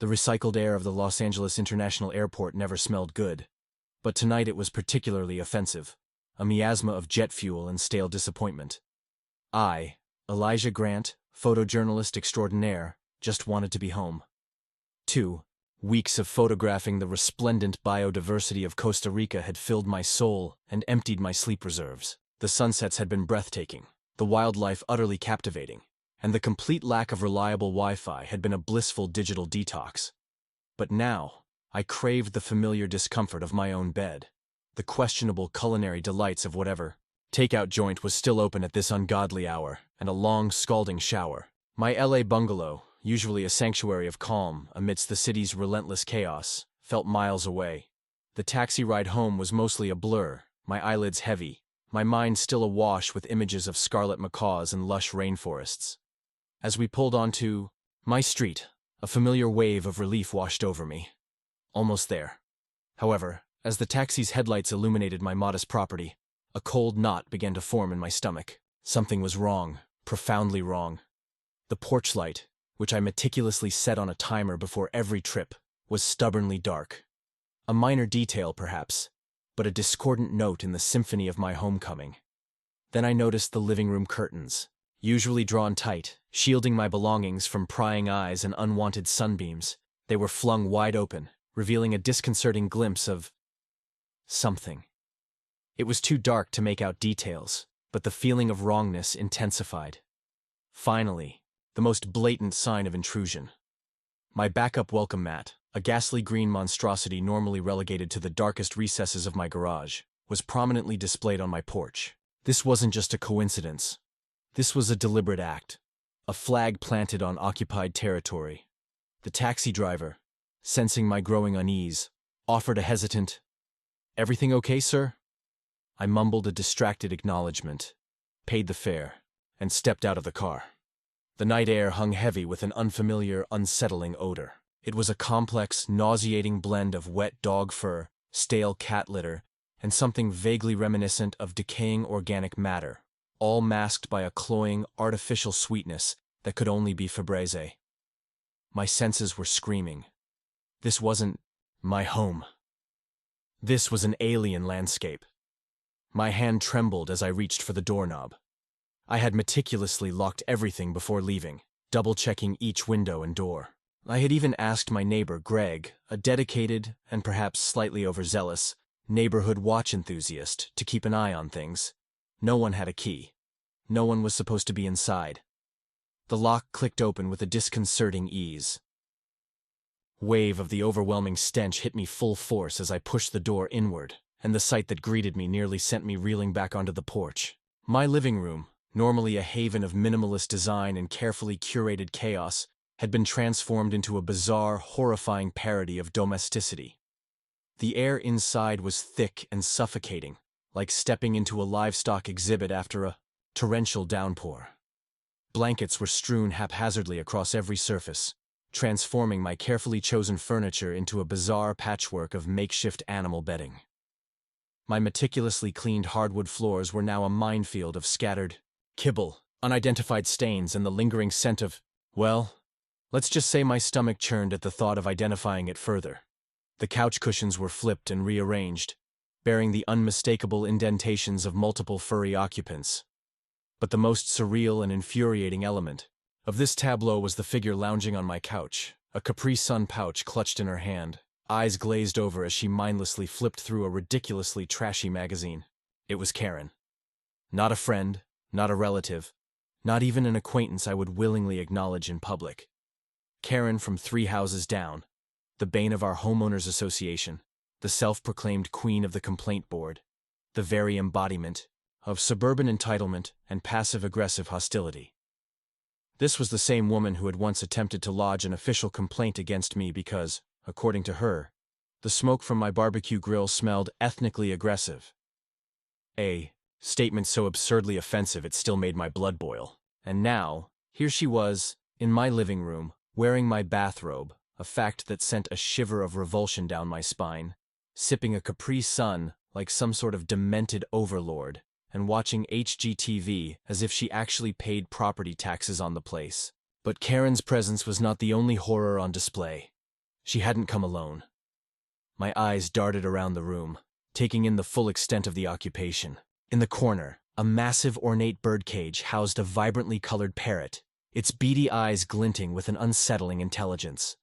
The recycled air of the Los Angeles International Airport never smelled good. But tonight it was particularly offensive, a miasma of jet fuel and stale disappointment. I, Elijah Grant, photojournalist extraordinaire, just wanted to be home. 2. Weeks of photographing the resplendent biodiversity of Costa Rica had filled my soul and emptied my sleep reserves. The sunsets had been breathtaking, the wildlife utterly captivating, and the complete lack of reliable Wi-Fi had been a blissful digital detox. But now, I craved the familiar discomfort of my own bed, the questionable culinary delights of whatever takeout joint was still open at this ungodly hour, and a long, scalding shower. My LA bungalow, usually a sanctuary of calm amidst the city's relentless chaos, felt miles away. The taxi ride home was mostly a blur, my eyelids heavy, my mind still awash with images of scarlet macaws and lush rainforests. As we pulled onto my street, a familiar wave of relief washed over me. Almost there. However, as the taxi's headlights illuminated my modest property, a cold knot began to form in my stomach. Something was wrong, profoundly wrong. The porch light, which I meticulously set on a timer before every trip, was stubbornly dark. A minor detail, perhaps, but a discordant note in the symphony of my homecoming. Then I noticed the living room curtains, usually drawn tight, shielding my belongings from prying eyes and unwanted sunbeams. They were flung wide open, revealing a disconcerting glimpse of something. It was too dark to make out details, but the feeling of wrongness intensified. Finally, the most blatant sign of intrusion. My backup welcome mat, a ghastly green monstrosity normally relegated to the darkest recesses of my garage, was prominently displayed on my porch. This wasn't just a coincidence. This was a deliberate act, a flag planted on occupied territory. The taxi driver, sensing my growing unease, offered a hesitant, "Everything okay, sir?" I mumbled a distracted acknowledgement, paid the fare, and stepped out of the car. The night air hung heavy with an unfamiliar, unsettling odor. It was a complex, nauseating blend of wet dog fur, stale cat litter, and something vaguely reminiscent of decaying organic matter, all masked by a cloying, artificial sweetness that could only be Febreze. My senses were screaming. This wasn't my home. This was an alien landscape. My hand trembled as I reached for the doorknob. I had meticulously locked everything before leaving, double-checking each window and door. I had even asked my neighbor, Greg, a dedicated, and perhaps slightly overzealous, neighborhood watch enthusiast, to keep an eye on things. No one had a key. No one was supposed to be inside. The lock clicked open with a disconcerting ease. Wave of the overwhelming stench hit me full force as I pushed the door inward, and the sight that greeted me nearly sent me reeling back onto the porch. My living room, normally a haven of minimalist design and carefully curated chaos, had been transformed into a bizarre, horrifying parody of domesticity. The air inside was thick and suffocating, like stepping into a livestock exhibit after a torrential downpour. Blankets were strewn haphazardly across every surface, transforming my carefully chosen furniture into a bizarre patchwork of makeshift animal bedding. My meticulously cleaned hardwood floors were now a minefield of scattered kibble, unidentified stains, and the lingering scent of, well, let's just say my stomach churned at the thought of identifying it further. The couch cushions were flipped and rearranged, bearing the unmistakable indentations of multiple furry occupants. But the most surreal and infuriating element of this tableau was the figure lounging on my couch, a Capri Sun pouch clutched in her hand, eyes glazed over as she mindlessly flipped through a ridiculously trashy magazine. It was Karen. Not a friend, not a relative, not even an acquaintance I would willingly acknowledge in public. Karen from 3 houses down, the bane of our homeowners association, the self-proclaimed queen of the complaint board, the very embodiment of suburban entitlement and passive-aggressive hostility. This was the same woman who had once attempted to lodge an official complaint against me because, according to her, the smoke from my barbecue grill smelled ethnically aggressive. A statement so absurdly offensive it still made my blood boil. And now, here she was, in my living room, wearing my bathrobe, a fact that sent a shiver of revulsion down my spine, sipping a Capri Sun like some sort of demented overlord, and watching HGTV as if she actually paid property taxes on the place. But Karen's presence was not the only horror on display. She hadn't come alone. My eyes darted around the room, taking in the full extent of the occupation. In the corner, a massive ornate birdcage housed a vibrantly colored parrot, its beady eyes glinting with an unsettling intelligence.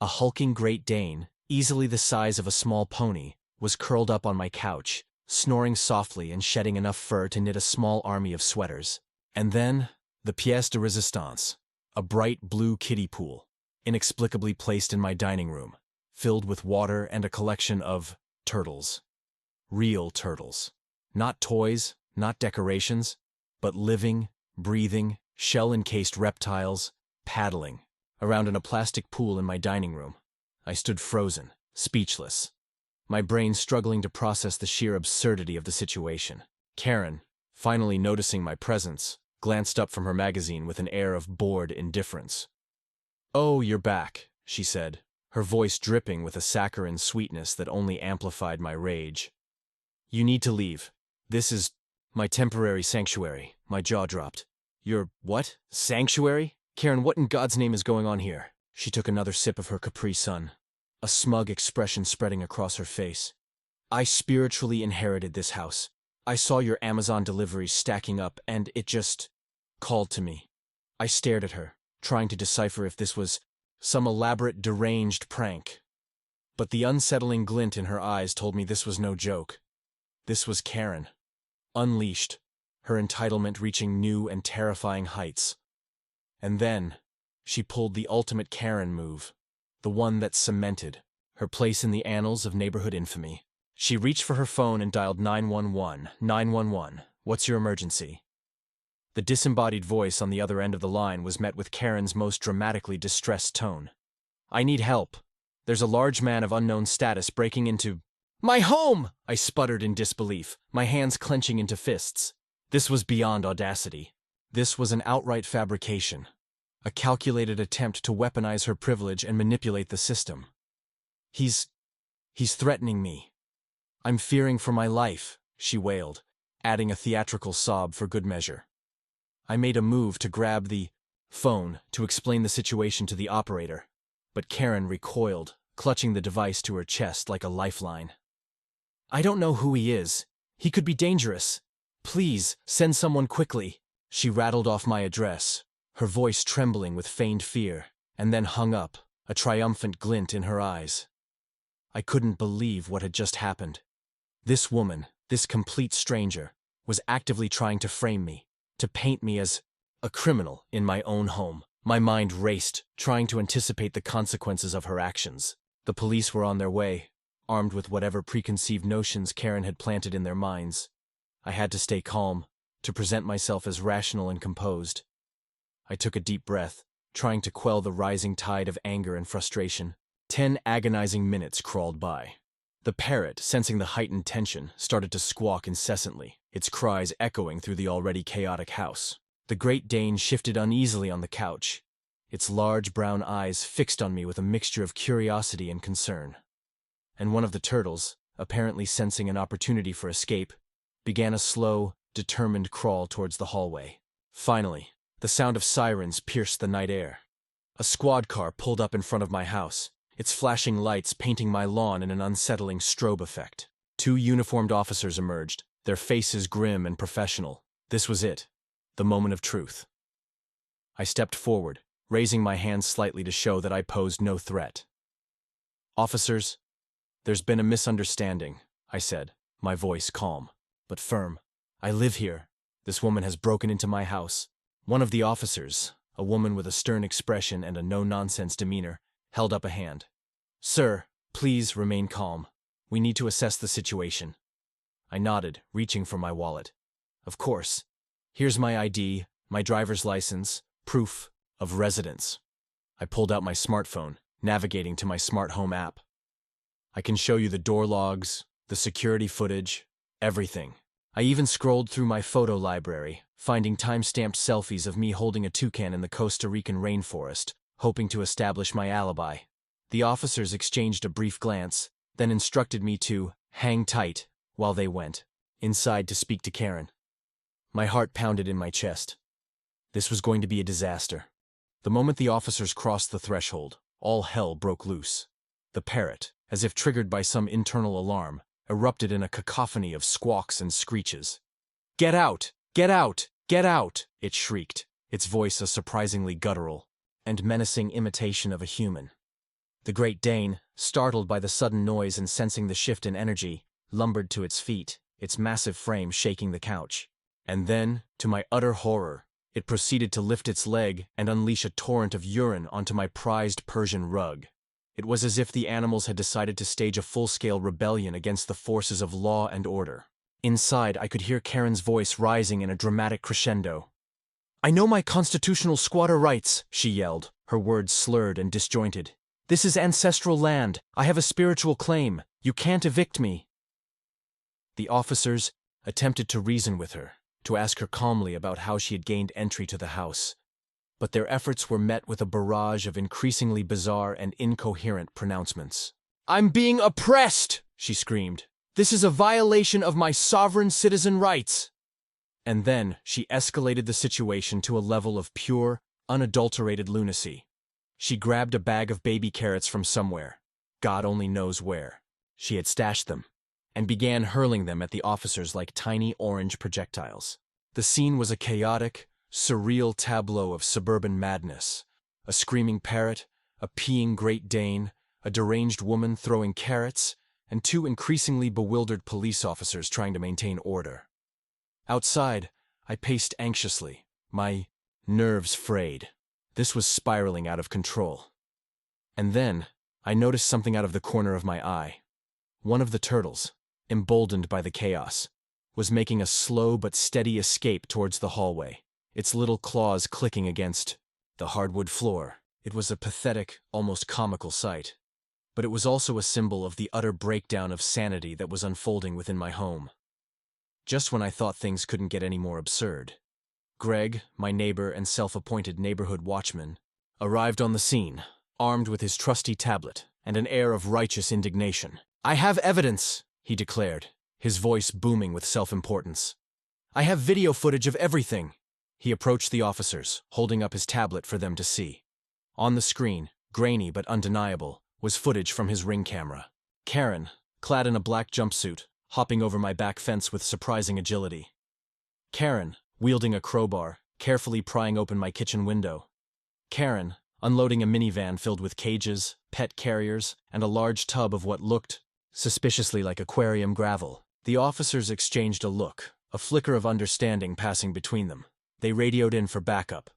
A hulking Great Dane, easily the size of a small pony, was curled up on my couch, snoring softly and shedding enough fur to knit a small army of sweaters. And then, the pièce de résistance, a bright blue kiddie pool, inexplicably placed in my dining room, filled with water and a collection of turtles. Real turtles. Not toys, not decorations, but living, breathing, shell-encased reptiles, paddling around in a plastic pool in my dining room. I stood frozen, speechless, my brain struggling to process the sheer absurdity of the situation. Karen, finally noticing my presence, glanced up from her magazine with an air of bored indifference. "Oh, you're back," she said, her voice dripping with a saccharine sweetness that only amplified my rage. "You need to leave. This is my temporary sanctuary." My jaw dropped. "Your what? Sanctuary? Karen, what in God's name is going on here?" She took another sip of her Capri Sun, a smug expression spreading across her face. "I spiritually inherited this house. I saw your Amazon deliveries stacking up, and it just called to me." I stared at her, trying to decipher if this was some elaborate deranged prank. But the unsettling glint in her eyes told me this was no joke. This was Karen. Unleashed, her entitlement reaching new and terrifying heights. And then, she pulled the ultimate Karen move, the one that cemented her place in the annals of neighborhood infamy. She reached for her phone and dialed 911. 911, what's your emergency? The disembodied voice on the other end of the line was met with Karen's most dramatically distressed tone. "I need help. There's a large man of unknown status breaking into my home!" I sputtered in disbelief, my hands clenching into fists. This was beyond audacity. This was an outright fabrication, a calculated attempt to weaponize her privilege and manipulate the system. He's threatening me. I'm fearing for my life," she wailed, adding a theatrical sob for good measure. I made a move to grab the phone to explain the situation to the operator, but Karen recoiled, clutching the device to her chest like a lifeline. "I don't know who he is. He could be dangerous. Please, send someone quickly." She rattled off my address, her voice trembling with feigned fear, and then hung up, a triumphant glint in her eyes. I couldn't believe what had just happened. This woman, this complete stranger, was actively trying to frame me, to paint me as a criminal in my own home. My mind raced, trying to anticipate the consequences of her actions. The police were on their way, armed with whatever preconceived notions Karen had planted in their minds. I had to stay calm, to present myself as rational and composed. I took a deep breath, trying to quell the rising tide of anger and frustration. 10 agonizing minutes crawled by. The parrot, sensing the heightened tension, started to squawk incessantly, its cries echoing through the already chaotic house. The Great Dane shifted uneasily on the couch, its large brown eyes fixed on me with a mixture of curiosity and concern. And one of the turtles, apparently sensing an opportunity for escape, began a slow, determined crawl towards the hallway. Finally, the sound of sirens pierced the night air. A squad car pulled up in front of my house, its flashing lights painting my lawn in an unsettling strobe effect. 2 uniformed officers emerged, their faces grim and professional. This was it, the moment of truth. I stepped forward, raising my hand slightly to show that I posed no threat. "Officers, there's been a misunderstanding," I said, my voice calm, but firm. "I live here. This woman has broken into my house." One of the officers, a woman with a stern expression and a no-nonsense demeanor, held up a hand. "Sir, please remain calm. We need to assess the situation." I nodded, reaching for my wallet. "Of course. Here's my ID, my driver's license, proof of residence." I pulled out my smartphone, navigating to my smart home app. "I can show you the door logs, the security footage, everything." I even scrolled through my photo library, finding time-stamped selfies of me holding a toucan in the Costa Rican rainforest, hoping to establish my alibi. The officers exchanged a brief glance, then instructed me to hang tight while they went inside to speak to Karen. My heart pounded in my chest. This was going to be a disaster. The moment the officers crossed the threshold, all hell broke loose. The parrot, as if triggered by some internal alarm, erupted in a cacophony of squawks and screeches. "Get out! Get out! Get out!" it shrieked, its voice a surprisingly guttural and menacing imitation of a human. The Great Dane, startled by the sudden noise and sensing the shift in energy, lumbered to its feet, its massive frame shaking the couch. And then, to my utter horror, it proceeded to lift its leg and unleash a torrent of urine onto my prized Persian rug. It was as if the animals had decided to stage a full-scale rebellion against the forces of law and order. Inside, I could hear Karen's voice rising in a dramatic crescendo. "I know my constitutional squatter rights," she yelled, her words slurred and disjointed. "This is ancestral land. I have a spiritual claim. You can't evict me." The officers attempted to reason with her, to ask her calmly about how she had gained entry to the house. But their efforts were met with a barrage of increasingly bizarre and incoherent pronouncements. "I'm being oppressed!" she screamed. "This is a violation of my sovereign citizen rights!" And then she escalated the situation to a level of pure, unadulterated lunacy. She grabbed a bag of baby carrots from somewhere, God only knows where. She had stashed them, and began hurling them at the officers like tiny orange projectiles. The scene was a chaotic, surreal tableau of suburban madness. A screaming parrot, a peeing Great Dane, a deranged woman throwing carrots, and two increasingly bewildered police officers trying to maintain order. Outside, I paced anxiously, my nerves frayed. This was spiraling out of control. And then, I noticed something out of the corner of my eye. One of the turtles, emboldened by the chaos, was making a slow but steady escape towards the hallway, its little claws clicking against the hardwood floor. It was a pathetic, almost comical sight. But it was also a symbol of the utter breakdown of sanity that was unfolding within my home. Just when I thought things couldn't get any more absurd, Greg, my neighbor and self-appointed neighborhood watchman, arrived on the scene, armed with his trusty tablet and an air of righteous indignation. "I have evidence," he declared, his voice booming with self-importance. "I have video footage of everything." He approached the officers, holding up his tablet for them to see. On the screen, grainy but undeniable, was footage from his Ring camera. Karen, clad in a black jumpsuit, hopping over my back fence with surprising agility. Karen, wielding a crowbar, carefully prying open my kitchen window. Karen, unloading a minivan filled with cages, pet carriers, and a large tub of what looked suspiciously like aquarium gravel. The officers exchanged a look, a flicker of understanding passing between them. They radioed in for backup.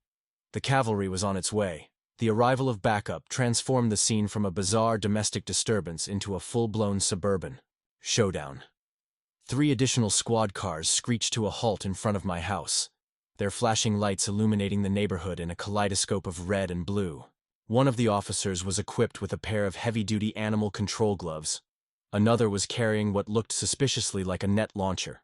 The cavalry was on its way. The arrival of backup transformed the scene from a bizarre domestic disturbance into a full-blown suburban showdown. 3 additional squad cars screeched to a halt in front of my house, their flashing lights illuminating the neighborhood in a kaleidoscope of red and blue. One of the officers was equipped with a pair of heavy-duty animal control gloves. Another was carrying what looked suspiciously like a net launcher.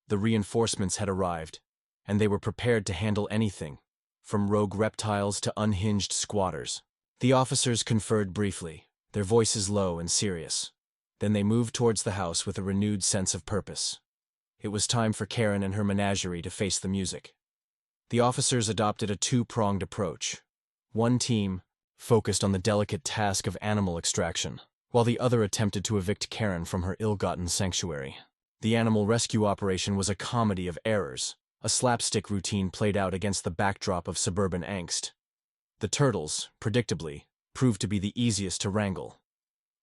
The reinforcements had arrived, and they were prepared to handle anything, from rogue reptiles to unhinged squatters. The officers conferred briefly, their voices low and serious. Then they moved towards the house with a renewed sense of purpose. It was time for Karen and her menagerie to face the music. The officers adopted a 2-pronged approach. One team focused on the delicate task of animal extraction, while the other attempted to evict Karen from her ill-gotten sanctuary. The animal rescue operation was a comedy of errors, a slapstick routine played out against the backdrop of suburban angst. The turtles, predictably, proved to be the easiest to wrangle.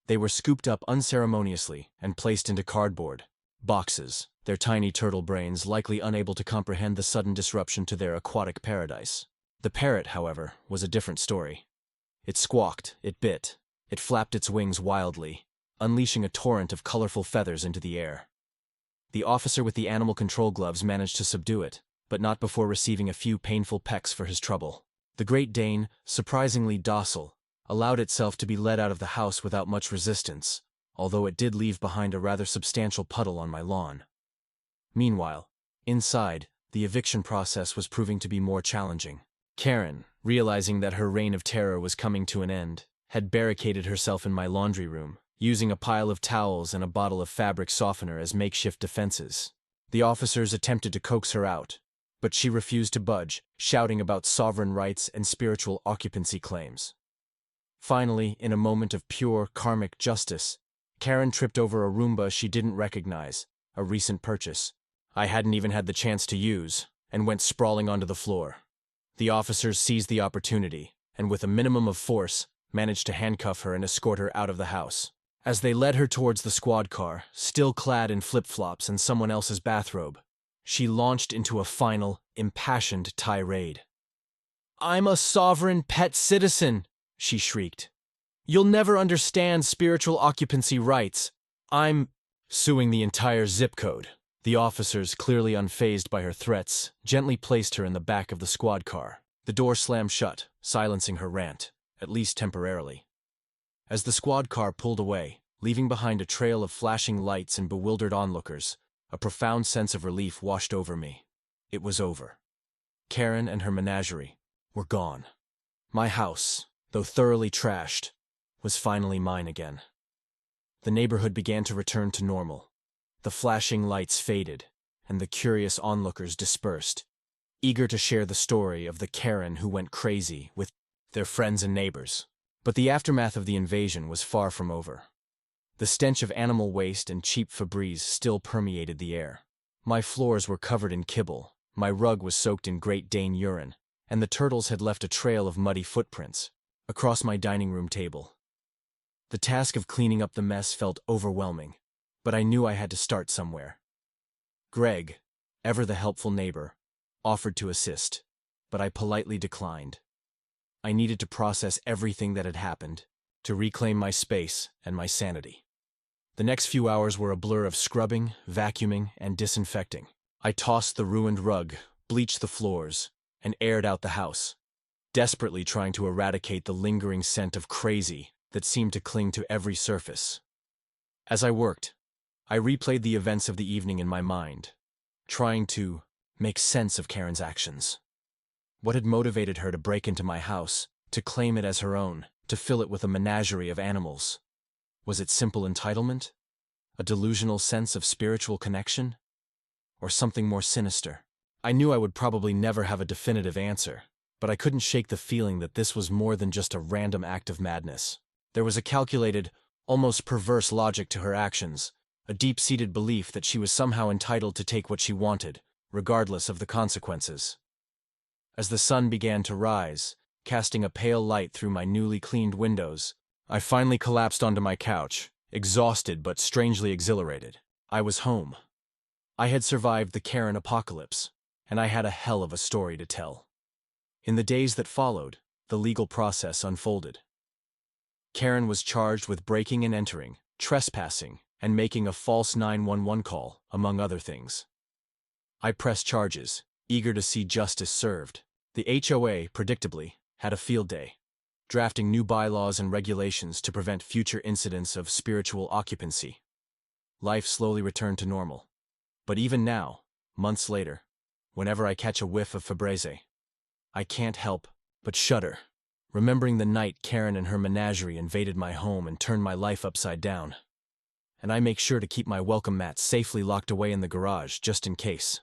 They were scooped up unceremoniously and placed into cardboard boxes, their tiny turtle brains likely unable to comprehend the sudden disruption to their aquatic paradise. The parrot, however, was a different story. It squawked, it bit, it flapped its wings wildly, unleashing a torrent of colorful feathers into the air. The officer with the animal control gloves managed to subdue it, but not before receiving a few painful pecks for his trouble. The Great Dane, surprisingly docile, allowed itself to be led out of the house without much resistance, although it did leave behind a rather substantial puddle on my lawn. Meanwhile, inside, the eviction process was proving to be more challenging. Karen, realizing that her reign of terror was coming to an end, had barricaded herself in my laundry room, using a pile of towels and a bottle of fabric softener as makeshift defenses. The officers attempted to coax her out, but she refused to budge, shouting about sovereign rights and spiritual occupancy claims. Finally, in a moment of pure karmic justice, Karen tripped over a Roomba she didn't recognize, a recent purchase I hadn't even had the chance to use, and went sprawling onto the floor. The officers seized the opportunity, and with a minimum of force, managed to handcuff her and escort her out of the house. As they led her towards the squad car, still clad in flip-flops and someone else's bathrobe, she launched into a final, impassioned tirade. "I'm a sovereign pet citizen," she shrieked. "You'll never understand spiritual occupancy rights. I'm suing the entire zip code." The officers, clearly unfazed by her threats, gently placed her in the back of the squad car. The door slammed shut, silencing her rant, at least temporarily. As the squad car pulled away, leaving behind a trail of flashing lights and bewildered onlookers, a profound sense of relief washed over me. It was over. Karen and her menagerie were gone. My house, though thoroughly trashed, was finally mine again. The neighborhood began to return to normal. The flashing lights faded, and the curious onlookers dispersed, eager to share the story of the Karen who went crazy with their friends and neighbors. But the aftermath of the invasion was far from over. The stench of animal waste and cheap Febreze still permeated the air. My floors were covered in kibble, my rug was soaked in Great Dane urine, and the turtles had left a trail of muddy footprints across my dining room table. The task of cleaning up the mess felt overwhelming, but I knew I had to start somewhere. Greg, ever the helpful neighbor, offered to assist, but I politely declined. I needed to process everything that had happened, to reclaim my space and my sanity. The next few hours were a blur of scrubbing, vacuuming, and disinfecting. I tossed the ruined rug, bleached the floors, and aired out the house, desperately trying to eradicate the lingering scent of crazy that seemed to cling to every surface. As I worked, I replayed the events of the evening in my mind, trying to make sense of Karen's actions. What had motivated her to break into my house, to claim it as her own, to fill it with a menagerie of animals? Was it simple entitlement? A delusional sense of spiritual connection? Or something more sinister? I knew I would probably never have a definitive answer, but I couldn't shake the feeling that this was more than just a random act of madness. There was a calculated, almost perverse logic to her actions, a deep-seated belief that she was somehow entitled to take what she wanted, regardless of the consequences. As the sun began to rise, casting a pale light through my newly cleaned windows, I finally collapsed onto my couch, exhausted but strangely exhilarated. I was home. I had survived the Karen apocalypse, and I had a hell of a story to tell. In the days that followed, the legal process unfolded. Karen was charged with breaking and entering, trespassing, and making a false 911 call, among other things. I pressed charges, eager to see justice served. The HOA, predictably, had a field day, drafting new bylaws and regulations to prevent future incidents of spiritual occupancy. Life slowly returned to normal. But even now, months later, whenever I catch a whiff of Febreze, I can't help but shudder, remembering the night Karen and her menagerie invaded my home and turned my life upside down. And I make sure to keep my welcome mat safely locked away in the garage just in case.